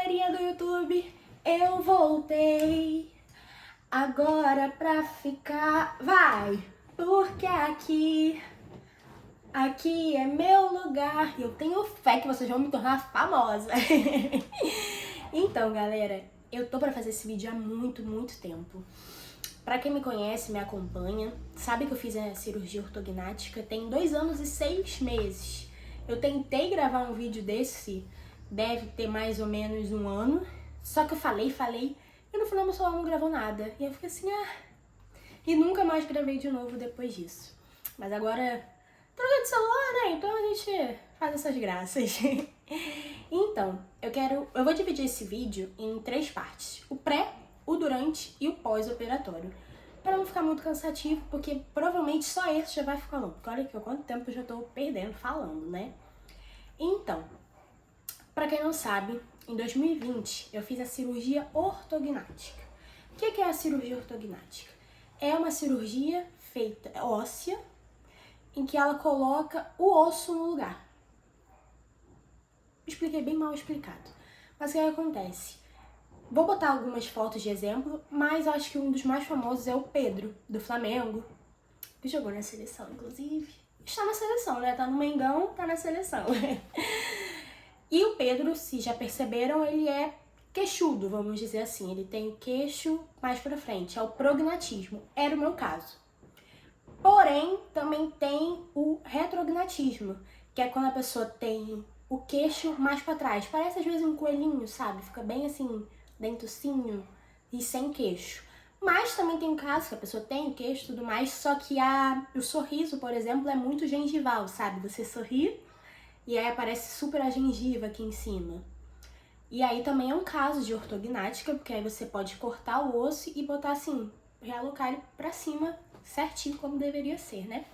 galerinha do YouTube, eu voltei agora pra ficar, vai, porque aqui é meu lugar e eu tenho fé que vocês vão me tornar famosa. Então, galera, eu tô pra fazer esse vídeo há muito tempo. Pra quem me conhece, me acompanha, sabe que eu fiz a cirurgia ortognática tem 2 anos e 6 meses. Eu tentei gravar um vídeo desse, deve ter mais ou menos 1 ano, só que eu falei, e no final meu celular não gravou nada. E eu fiquei assim, e nunca mais gravei de novo depois disso. Mas agora, troca de celular, né? Então a gente faz essas graças. Então, eu vou dividir esse vídeo em 3 partes. O pré, o durante e o pós-operatório. Para não ficar muito cansativo, porque provavelmente só esse já vai ficar longo. Porque olha aqui, quanto tempo eu já tô perdendo falando, né? Então, para quem não sabe, em 2020 eu fiz a cirurgia ortognática. O que é a cirurgia ortognática? É uma cirurgia feita óssea, em que ela coloca o osso no lugar. Expliquei bem mal explicado. Mas o que acontece? Vou botar algumas fotos de exemplo, mas eu acho que um dos mais famosos é o Pedro, do Flamengo, que jogou na seleção, inclusive. Está na seleção, né? Tá no Mengão, tá na seleção. E o Pedro, se já perceberam, ele é queixudo, vamos dizer assim. Ele tem o queixo mais pra frente, é o prognatismo. Era o meu caso. Porém, também tem o retrognatismo, que é quando a pessoa tem o queixo mais pra trás. Parece às vezes um coelhinho, sabe? Fica bem assim, dentucinho e sem queixo. Mas também tem casos que a pessoa tem o queixo e tudo mais, só que o sorriso, por exemplo, é muito gengival, sabe? Você sorri e aí aparece super a gengiva aqui em cima. E aí também é um caso de ortognática, porque aí você pode cortar o osso e botar assim, realocar ele pra cima, certinho como deveria ser, né?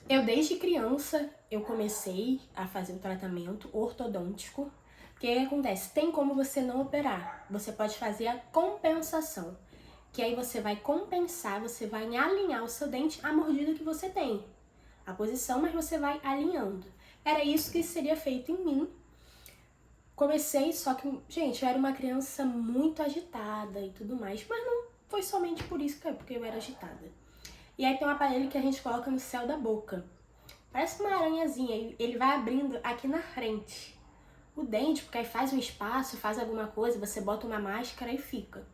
Eu desde criança, eu comecei a fazer o tratamento ortodôntico. Porque aí acontece, tem como você não operar, você pode fazer a compensação. Que aí você vai compensar, você vai alinhar o seu dente à mordida que você tem. A posição, mas você vai alinhando. Era isso que seria feito em mim. Comecei, só que, gente, eu era uma criança muito agitada e tudo mais, mas não foi somente por isso, porque eu era agitada. E aí tem um aparelho que a gente coloca no céu da boca. Parece uma aranhazinha, ele vai abrindo aqui na frente o dente, porque aí faz um espaço, faz alguma coisa, você bota uma máscara e fica.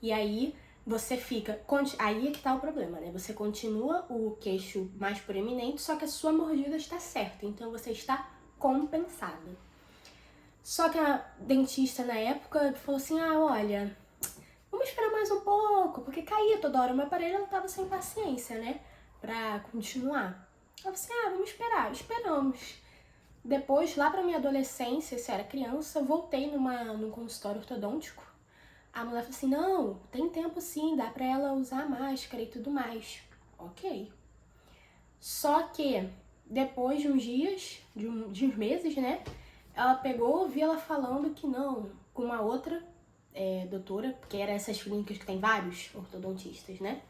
E aí você fica, aí é que tá o problema, né? Você continua o queixo mais proeminente, só que a sua mordida está certa, então você está compensada. Só que a dentista na época falou assim, olha, vamos esperar mais um pouco, porque caía toda hora o meu aparelho, ela tava sem paciência, né? Pra continuar. Ela falou assim, vamos esperar. Esperamos. Depois, lá pra minha adolescência, se era criança, eu voltei num consultório ortodôntico. A mulher falou assim, não, tem tempo sim, dá pra ela usar máscara e tudo mais. Ok. Só que, depois de uns dias, de uns meses, né? Ela pegou, vi ela falando que não, com uma outra doutora, porque era essas clínicas que tem vários ortodontistas, né?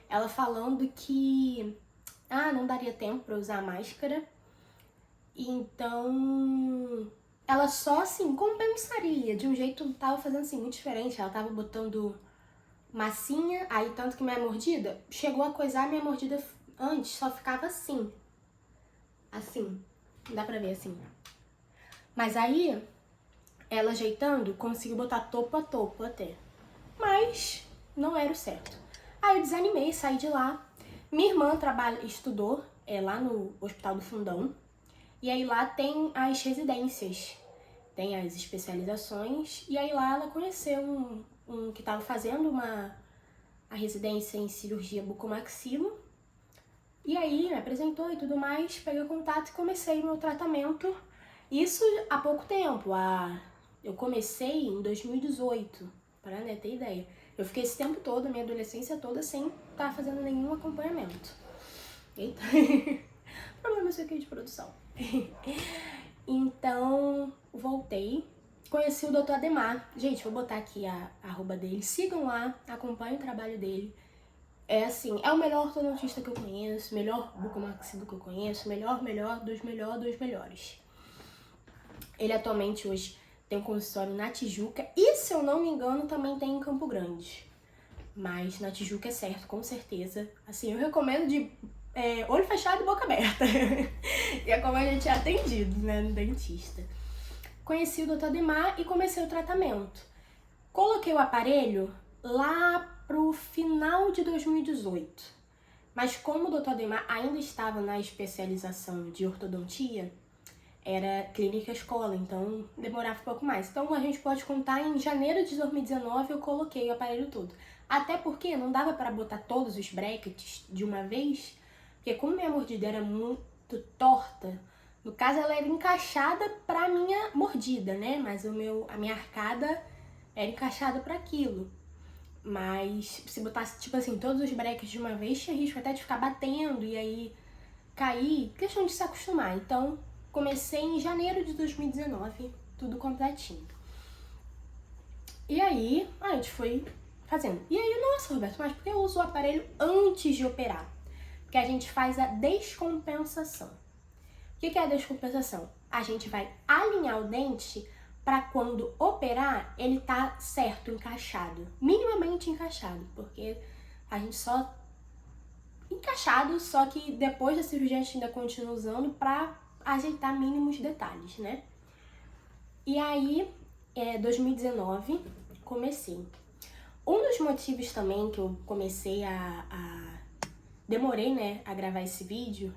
Ela falando que, não daria tempo pra usar a máscara, então ela só assim compensaria, de um jeito tava fazendo assim muito diferente, ela tava botando massinha, aí tanto que minha mordida, chegou a coisar, minha mordida antes só ficava assim, dá pra ver assim. Mas aí, ela ajeitando, conseguiu botar topo a topo até. Mas não era o certo. Aí eu desanimei, saí de lá. Minha irmã estudou lá no Hospital do Fundão. E aí lá tem as residências, tem as especializações. E aí lá ela conheceu um que estava fazendo a residência em cirurgia bucomaxilo. E aí me apresentou e tudo mais, peguei contato e comecei o meu tratamento. Isso há pouco tempo, eu comecei em 2018, para ter ideia. Eu fiquei esse tempo todo, minha adolescência toda, sem estar fazendo nenhum acompanhamento. Eita, problemas aqui de produção. Então, voltei, conheci o Dr. Ademar. Gente, vou botar aqui a arroba dele, sigam lá, acompanhem o trabalho dele. É assim, é o melhor ortodontista que eu conheço, melhor bucomaxilo que eu conheço, melhor dos melhores. Ele atualmente hoje tem um consultório na Tijuca e, se eu não me engano, também tem em Campo Grande. Mas na Tijuca é certo, com certeza. Assim, eu recomendo de olho fechado e boca aberta. E é como a gente é atendido, né, no dentista. Conheci o Dr. Ademar e comecei o tratamento. Coloquei o aparelho lá pro final de 2018. Mas como o Dr. Ademar ainda estava na especialização de ortodontia, era clínica escola, então demorava um pouco mais. Então a gente pode contar em janeiro de 2019 eu coloquei o aparelho todo. Até porque não dava para botar todos os brackets de uma vez, porque como minha mordida era muito torta, no caso ela era encaixada para minha mordida, né? Mas a minha arcada era encaixada para aquilo. Mas se botasse, tipo assim, todos os brackets de uma vez, tinha risco até de ficar batendo e aí cair, questão de se acostumar. Então, comecei em janeiro de 2019, tudo completinho. E aí, a gente foi fazendo. E aí, nossa, Roberto, mas por que eu uso o aparelho antes de operar? Porque a gente faz a descompensação. O que é a descompensação? A gente vai alinhar o dente para quando operar, ele tá certo, encaixado. Minimamente encaixado, porque a gente só encaixado, só que depois da cirurgia a gente ainda continua usando para ajeitar mínimos detalhes, né? E aí, 2019, comecei. Um dos motivos também que eu comecei demorei, né, a gravar esse vídeo,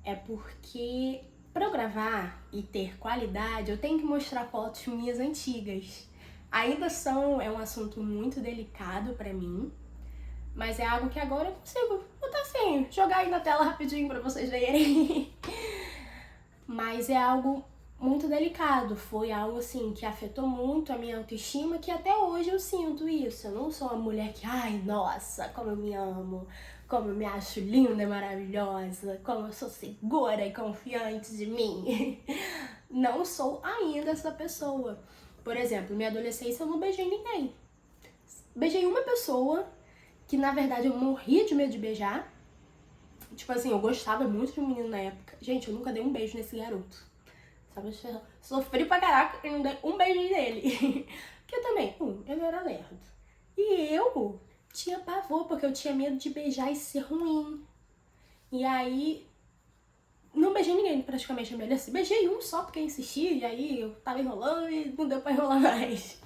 é porque para eu gravar e ter qualidade, eu tenho que mostrar fotos minhas antigas. Ainda é um assunto muito delicado para mim, mas é algo que agora eu consigo botar assim, jogar aí na tela rapidinho pra vocês verem. Mas é algo muito delicado, foi algo assim que afetou muito a minha autoestima, que até hoje eu sinto isso. Eu não sou uma mulher que, ai, nossa, como eu me amo, como eu me acho linda e maravilhosa, como eu sou segura e confiante de mim. Não sou ainda essa pessoa. Por exemplo, minha adolescência eu não beijei ninguém. Beijei uma pessoa que na verdade eu morria de medo de beijar. Tipo assim, eu gostava muito de um menino na época. Gente, eu nunca dei um beijo nesse garoto. Sabe? Eu sofri pra caraca e não dei um beijo nele. Porque também, ele era lerdo. E eu tinha pavor, porque eu tinha medo de beijar e ser ruim. E aí, não beijei ninguém praticamente na minha adolescência. Beijei um só porque insisti, e aí eu tava enrolando e não deu pra enrolar mais.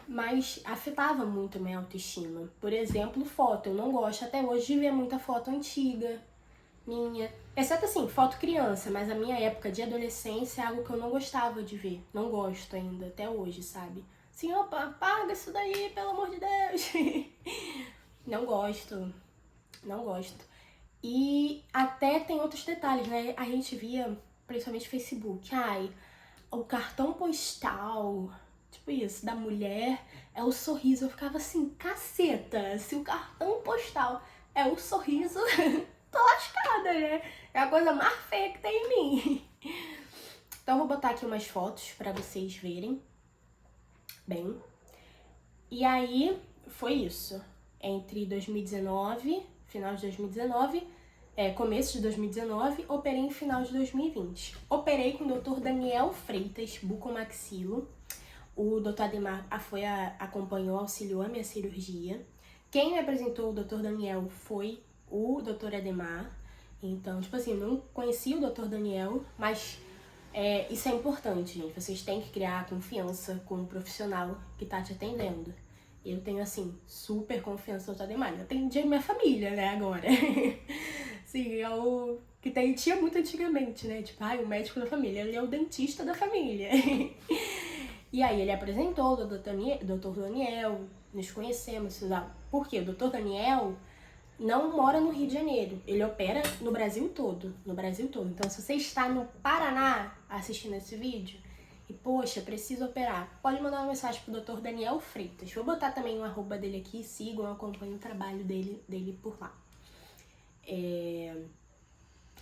Mas afetava muito a minha autoestima. Por exemplo, foto. Eu não gosto até hoje de ver muita foto antiga minha. Exceto assim, foto criança, mas a minha época de adolescência é algo que eu não gostava de ver. Não gosto ainda, até hoje, sabe? Assim, opa, apaga isso daí, pelo amor de Deus. Não gosto. Não gosto. E até tem outros detalhes, né? A gente via, principalmente no Facebook, o cartão postal, tipo isso, da mulher é o sorriso. Eu ficava assim, caceta, se o cartão postal é o sorriso, tô lascada, né? É a coisa mais feia que tem em mim. Então eu vou botar aqui umas fotos pra vocês verem bem. E aí foi isso. Entre 2019, final de 2019, começo de 2019, operei em final de 2020. Operei com o Dr. Daniel Freitas, bucomaxilo. O Dr. Ademar acompanhou, auxiliou a minha cirurgia. Quem me apresentou o Dr. Daniel foi o Dr. Ademar. Então, tipo assim, eu não conhecia o Dr. Daniel, mas isso é importante, gente. Vocês têm que criar confiança com o profissional que tá te atendendo. Eu tenho, assim, super confiança no Dr. Ademar. Eu tenho de minha família, né, agora. Sim, é o que tinha muito antigamente, né? Tipo, o médico da família. Ele é o dentista da família. E aí ele apresentou o Dr. Daniel, nos conhecemos. Por quê? O Dr. Daniel não mora no Rio de Janeiro. Ele opera no Brasil todo. No Brasil todo. Então, se você está no Paraná assistindo esse vídeo e, poxa, preciso operar, pode mandar uma mensagem pro Dr. Daniel Freitas. Vou botar também o arroba dele aqui. Sigam, acompanhem o trabalho dele por lá.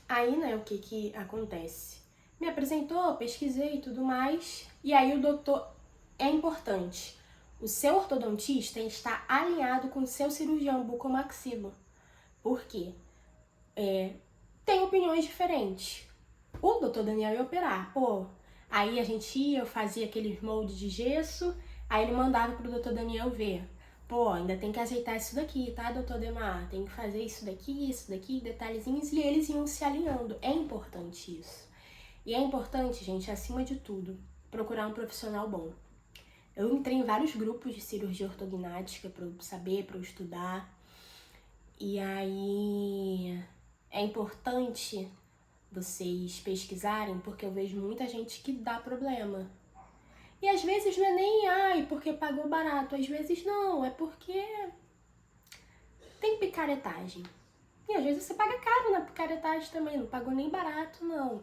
Aí, né, o que acontece? Me apresentou, pesquisei e tudo mais. E aí o doutor... É importante. O seu ortodontista está alinhado com o seu cirurgião bucomaxilo. Por quê? Tem opiniões diferentes. O doutor Daniel ia operar. Aí a gente ia, eu fazia aqueles moldes de gesso, aí ele mandava pro doutor Daniel ver. Pô, ainda tem que ajeitar isso daqui, tá, doutor Demar? Tem que fazer isso daqui, detalhezinhos, e eles iam se alinhando. É importante isso. E é importante, gente, acima de tudo, procurar um profissional bom. Eu entrei em vários grupos de cirurgia ortognática para eu saber, para eu estudar. E aí é importante vocês pesquisarem, porque eu vejo muita gente que dá problema. E às vezes não é nem, ai, porque pagou barato. Às vezes não, é porque tem picaretagem. E às vezes você paga caro na picaretagem também, não pagou nem barato, não.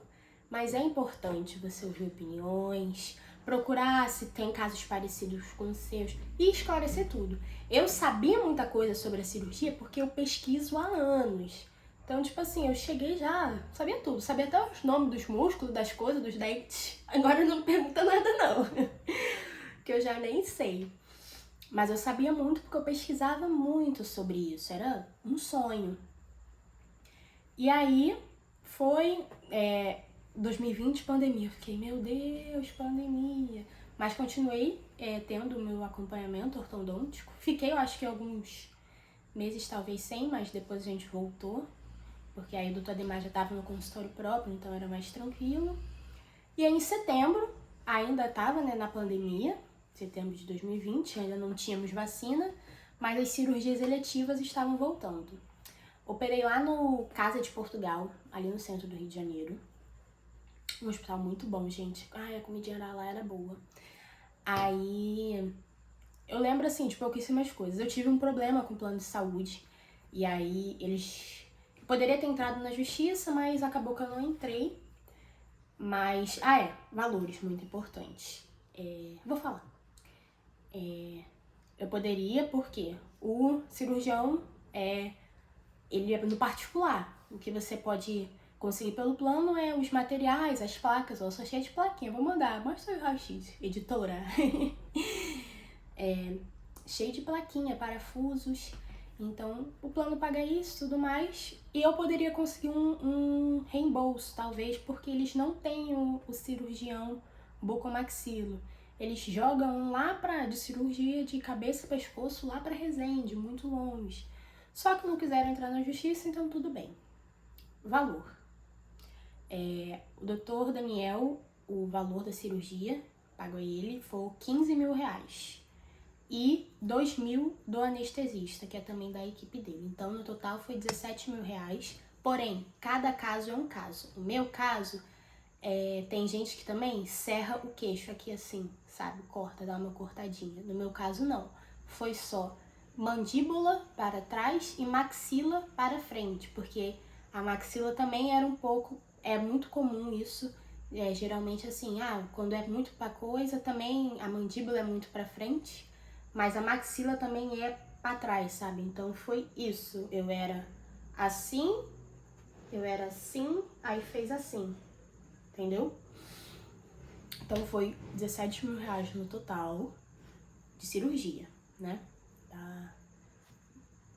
Mas é importante você ouvir opiniões, procurar se tem casos parecidos com os seus e esclarecer tudo. Eu sabia muita coisa sobre a cirurgia porque eu pesquiso há anos. Então, tipo assim, eu cheguei já, sabia tudo, sabia até os nomes dos músculos, das coisas, dos dentes. Agora não me pergunta nada não, que eu já nem sei. Mas eu sabia muito porque eu pesquisava muito sobre isso, era um sonho. E aí foi 2020, pandemia. Eu fiquei, meu Deus, pandemia. Mas continuei tendo o meu acompanhamento ortodôntico. Fiquei, eu acho que alguns meses, talvez sem, mas depois a gente voltou. Porque aí o doutor Ademar já estava no consultório próprio, então era mais tranquilo. E aí em setembro, ainda estava na pandemia, setembro de 2020, ainda não tínhamos vacina, mas as cirurgias eletivas estavam voltando. Operei lá no Casa de Portugal, ali no centro do Rio de Janeiro. Um hospital muito bom, gente. Ai, a comidinha lá era boa. Aí, eu lembro, assim, de pouquíssimas coisas. Eu tive um problema com o plano de saúde. E aí, eles... Eu poderia ter entrado na justiça, mas acabou que eu não entrei. Mas, valores muito importantes. Vou falar. Eu poderia, porque o cirurgião ele é no particular. O que você pode conseguir pelo plano é os materiais, as placas. Eu sou cheia de plaquinha, vou mandar. Mostra o raio-x, editora. Cheio de plaquinha, parafusos. Então, o plano paga isso e tudo mais. E eu poderia conseguir um reembolso, talvez, porque eles não têm o cirurgião bucomaxilo. Eles jogam lá de cirurgia de cabeça e pescoço lá pra Resende, muito longe. Só que não quiseram entrar na justiça, então tudo bem. Valor. O doutor Daniel, o valor da cirurgia, pago a ele, foi 15 mil reais. E 2 mil do anestesista, que é também da equipe dele. Então, no total, foi 17 mil reais. Porém, cada caso é um caso. No meu caso, tem gente que também serra o queixo aqui assim, sabe? Corta, dá uma cortadinha. No meu caso, não. Foi só mandíbula para trás e maxila para frente, porque a maxila também era um pouco, é muito comum isso, geralmente assim, quando é muito pra coisa, também a mandíbula é muito para frente, mas a maxila também é para trás, sabe? Então foi isso, eu era assim, aí fez assim, entendeu? Então foi 17 mil reais no total de cirurgia, né?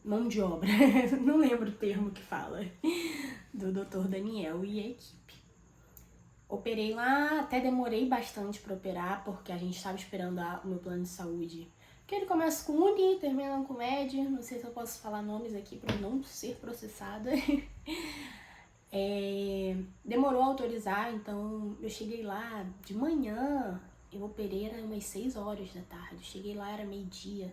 Mão de obra, não lembro o termo que fala, do Dr. Daniel e a equipe. Operei lá, até demorei bastante para operar, porque a gente estava esperando o meu plano de saúde. Que ele começa com Uni e termina com Med, não sei se eu posso falar nomes aqui para não ser processada. Demorou a autorizar, então eu cheguei lá de manhã, eu operei, era umas 6 horas da tarde, cheguei lá, era meio-dia,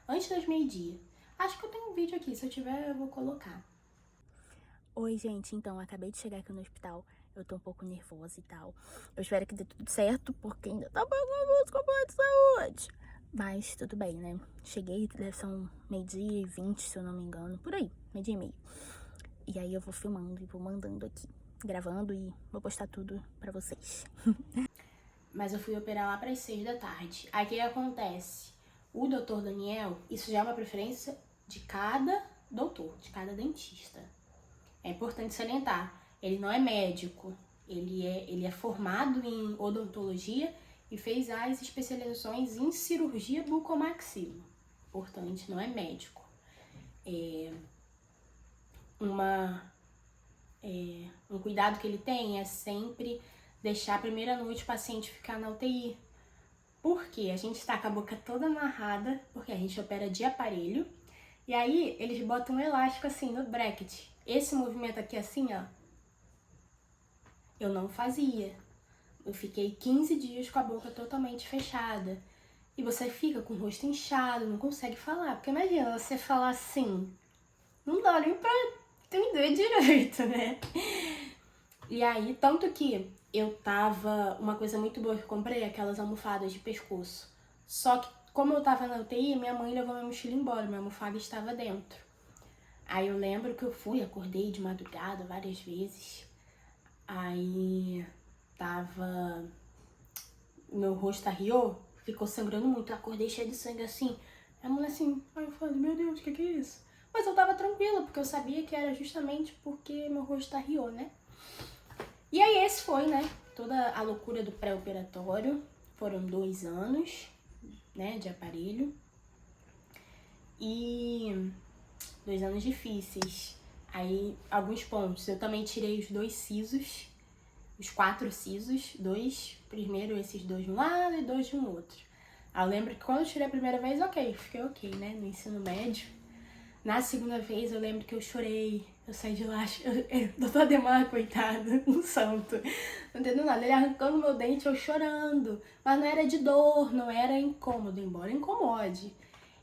antes das meio-dia. Acho que eu tenho um vídeo aqui, se eu tiver eu vou colocar. Oi, gente, então, acabei de chegar aqui no hospital, eu tô um pouco nervosa e tal. Eu espero que dê tudo certo, porque ainda tá pagando com o plano de saúde. Mas tudo bem, né? Cheguei, são 12h20, se eu não me engano, por aí, 12h30. E aí eu vou filmando e vou mandando aqui, gravando e vou postar tudo pra vocês. Mas eu fui operar lá para as 6 da tarde. Aí o que acontece? O doutor Daniel, isso já é uma preferência de cada doutor, de cada dentista. É importante salientar, ele não é médico, ele é formado em odontologia e fez as especializações em cirurgia bucomaxilo. Importante, não é médico. Um cuidado que ele tem é sempre deixar a primeira noite o paciente ficar na UTI. Por quê? A gente tá com a boca toda amarrada, porque a gente opera de aparelho. E aí, eles botam um elástico assim no bracket. Esse movimento aqui assim, ó, eu não fazia. Eu fiquei 15 dias com a boca totalmente fechada. E você fica com o rosto inchado, não consegue falar. Porque imagina você falar assim, não dá nem pra entender direito, né? E aí, tanto que eu tava... Uma coisa muito boa que eu comprei, aquelas almofadas de pescoço. Só que, como eu tava na UTI, minha mãe levou minha mochila embora, minha almofada estava dentro. Aí eu lembro que eu fui, acordei de madrugada várias vezes. Aí tava... Meu rosto arriou, ficou sangrando muito. Eu acordei cheia de sangue assim. A mulher assim, aí eu falei, meu Deus, o que é isso? Mas eu tava tranquila, porque eu sabia que era justamente porque meu rosto arriou, né? E aí esse foi, né, toda a loucura do pré-operatório. Foram 2 anos, né, de aparelho. E 2 anos difíceis. Aí, alguns pontos. Eu também tirei os 2 sisos, os 4 sisos. 2, primeiro esses 2 de um lado e 2 de um outro. Aí eu lembro que quando eu tirei a primeira vez, fiquei ok, né, no ensino médio. Na segunda vez, eu lembro que eu chorei. Eu saí de lá, doutor Ademar, coitado, um santo. Não entendeu nada. Ele arrancando meu dente, eu chorando. Mas não era de dor, não era incômodo, embora incomode.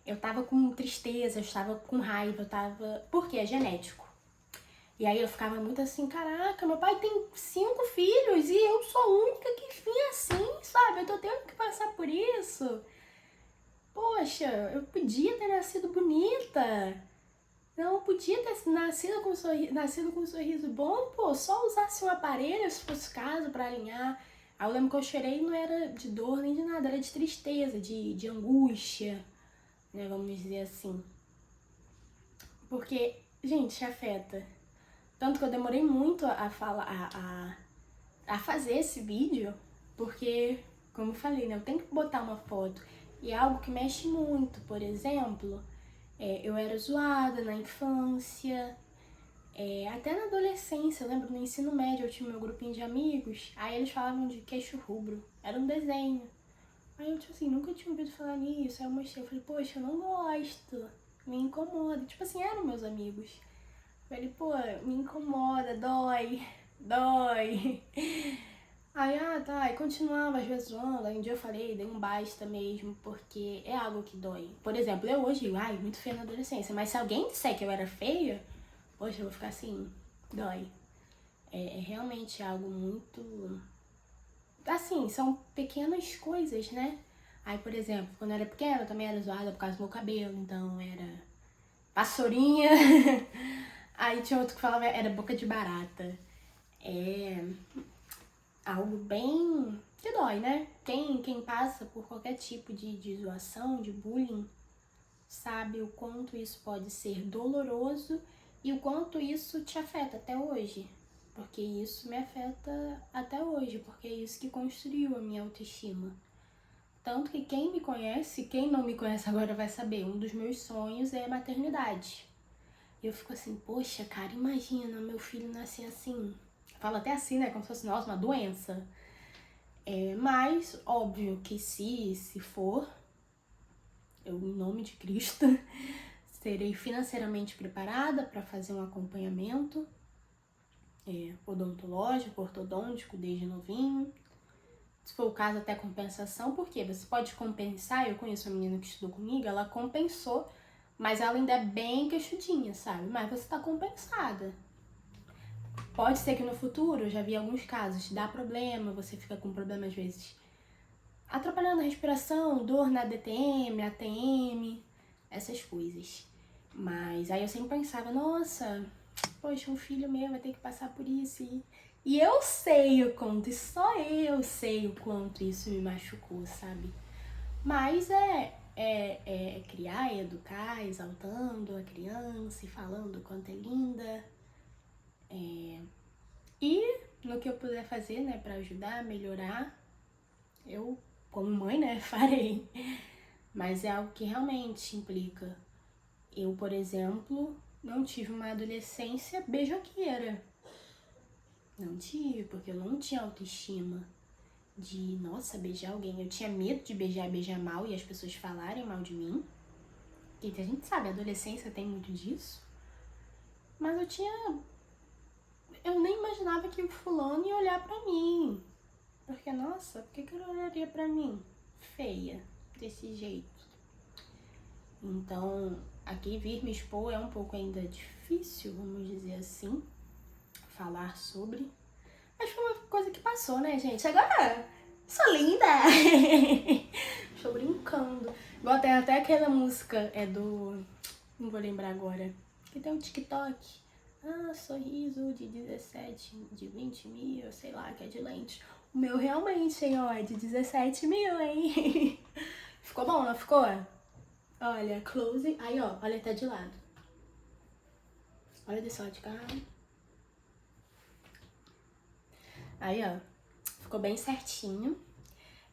Eu tava com tristeza, eu estava com raiva, eu tava... Porque é genético. E aí eu ficava muito assim, caraca, meu pai tem 5 filhos e eu sou a única que vim assim, sabe? Eu tô tendo que passar por isso. Poxa, eu podia ter nascido bonita. Não, eu podia ter nascido com um sorriso bom, pô. Só usasse um aparelho, se fosse o caso, pra alinhar. Aí eu lembro que eu chorei, não era de dor nem de nada, era de tristeza, de angústia, né? Vamos dizer assim. Porque, gente, afeta. Tanto que eu demorei muito a fazer esse vídeo, porque, como eu falei, né? Eu tenho que botar uma foto. E é algo que mexe muito. Por exemplo, eu era zoada na infância, até na adolescência. Eu lembro no ensino médio eu tinha meu grupinho de amigos, aí eles falavam de queixo rubro, era um desenho. Aí eu, tipo assim, nunca tinha ouvido falar nisso. Aí eu mostrei, eu falei, poxa, eu não gosto, me incomoda. Tipo assim, eram meus amigos. Eu falei, pô, me incomoda, dói, dói. Aí, tá, e continuava às vezes zoando. Aí um dia eu falei, dei um basta mesmo, porque é algo que dói. Por exemplo, eu hoje, muito feia na adolescência, mas se alguém disser que eu era feia, poxa, eu vou ficar assim, dói. É realmente algo muito... Assim, são pequenas coisas, né? Aí, por exemplo, quando eu era pequena, eu também era zoada por causa do meu cabelo, então era vassourinha. Aí tinha outro que falava, era boca de barata. É algo bem... que dói, né? Quem passa por qualquer tipo de zoação, de bullying, sabe o quanto isso pode ser doloroso e o quanto isso te afeta até hoje. Porque isso me afeta até hoje, porque é isso que construiu a minha autoestima. Tanto que quem me conhece, quem não me conhece agora vai saber, um dos meus sonhos é a maternidade. E eu fico assim, poxa, cara, imagina meu filho nascer assim. Eu falo até assim, né, como se fosse, nossa, uma doença. Mas, óbvio que se for, eu, em nome de Cristo, serei financeiramente preparada para fazer um acompanhamento odontológico, ortodôntico, desde novinho. Se for o caso, até compensação, porque você pode compensar. Eu conheço uma menina que estudou comigo, ela compensou, mas ela ainda é bem queixudinha, sabe? Mas você tá compensada. Pode ser que no futuro, eu já vi alguns casos, dá problema, você fica com problema às vezes atrapalhando a respiração, dor na DTM, ATM, essas coisas. Mas aí eu sempre pensava, nossa, poxa, um filho meu vai ter que passar por isso. E eu sei o quanto, e só eu sei o quanto isso me machucou, sabe? Mas criar e educar, exaltando a criança e falando o quanto é linda. E no que eu puder fazer, né, pra ajudar, melhorar, eu, como mãe, né, farei. Mas é algo que realmente implica. Eu, por exemplo, não tive uma adolescência beijoqueira. Não tive, porque eu não tinha autoestima de, nossa, beijar alguém. Eu tinha medo de beijar mal e as pessoas falarem mal de mim. E a gente sabe, a adolescência tem muito disso. Mas eu nem imaginava que o fulano ia olhar pra mim. Porque, nossa, por que ele olharia pra mim? Feia, desse jeito. Então, aqui vir me expor é um pouco ainda difícil, vamos dizer assim, falar sobre. Mas foi uma coisa que passou, né, gente? Agora, sou linda! Estou brincando. Igual tem até aquela música, não vou lembrar agora, que tem um TikTok. Sorriso de 17, de 20 mil, sei lá, que é de lente. O meu realmente, hein, ó, é de 17 mil, hein? Ficou bom, não ficou? Olha, close. Aí, ó, olha até de lado. Olha desse lado de cá. Aí, ó, ficou bem certinho.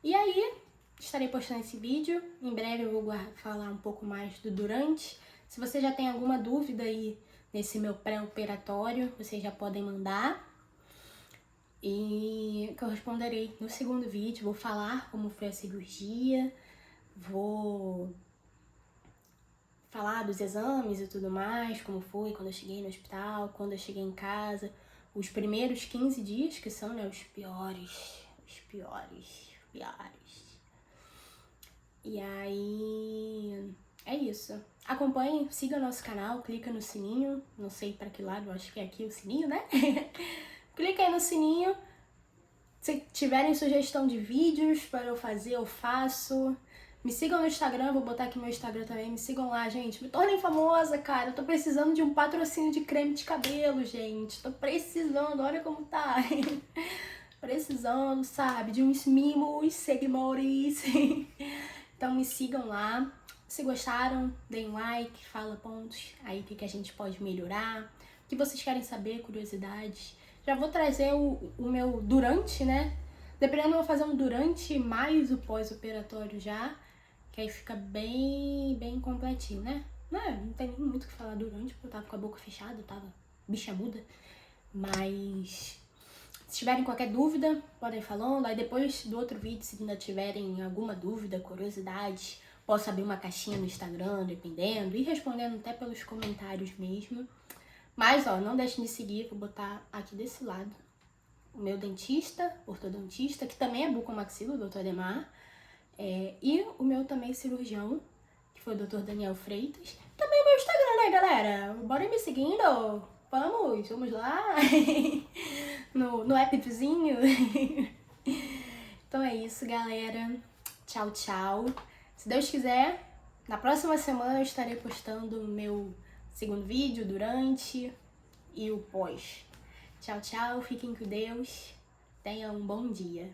E aí, estarei postando esse vídeo. Em breve eu vou falar um pouco mais do durante. Se você já tem alguma dúvida aí nesse meu pré-operatório, vocês já podem mandar. E que eu responderei no segundo vídeo. Vou falar como foi a cirurgia. Vou falar dos exames e tudo mais, como foi quando eu cheguei no hospital, quando eu cheguei em casa. Os primeiros 15 dias, que são, né, os piores. E aí, é isso. Acompanhe, siga o nosso canal, clica no sininho. Não sei pra que lado, acho que é aqui o sininho, né? Clica aí no sininho. Se tiverem sugestão de vídeos para eu fazer, eu faço. Me sigam no Instagram, vou botar aqui meu Instagram também. Me sigam lá, gente. Me tornem famosa, cara. Eu tô precisando de um patrocínio de creme de cabelo, gente. Tô precisando, olha como tá. Precisando, sabe, de uns mimos, seguidores. Então me sigam lá. Se gostaram, deem um like, fala pontos aí o que a gente pode melhorar. O que vocês querem saber, curiosidades. Já vou trazer o meu durante, né? Dependendo, eu vou fazer um durante mais o pós-operatório já. Que aí fica bem completinho, né? Não tem nem muito o que falar durante, porque eu tava com a boca fechada, eu tava bicha muda. Mas se tiverem qualquer dúvida, podem ir falando. Aí depois do outro vídeo, se ainda tiverem alguma dúvida, curiosidade, posso abrir uma caixinha no Instagram, dependendo, e respondendo até pelos comentários mesmo. Mas, ó, não deixem de seguir, vou botar aqui desse lado o meu dentista, ortodontista, que também é bucomaxilo, o Dr. Ademar, e o meu também cirurgião, que foi o Dr. Daniel Freitas. Também o meu Instagram, né, galera? Bora me seguindo, vamos lá, no appzinho. Então é isso, galera. Tchau, tchau. Se Deus quiser, na próxima semana eu estarei postando o meu segundo vídeo, durante e o pós. Tchau, tchau. Fiquem com Deus. Tenham um bom dia.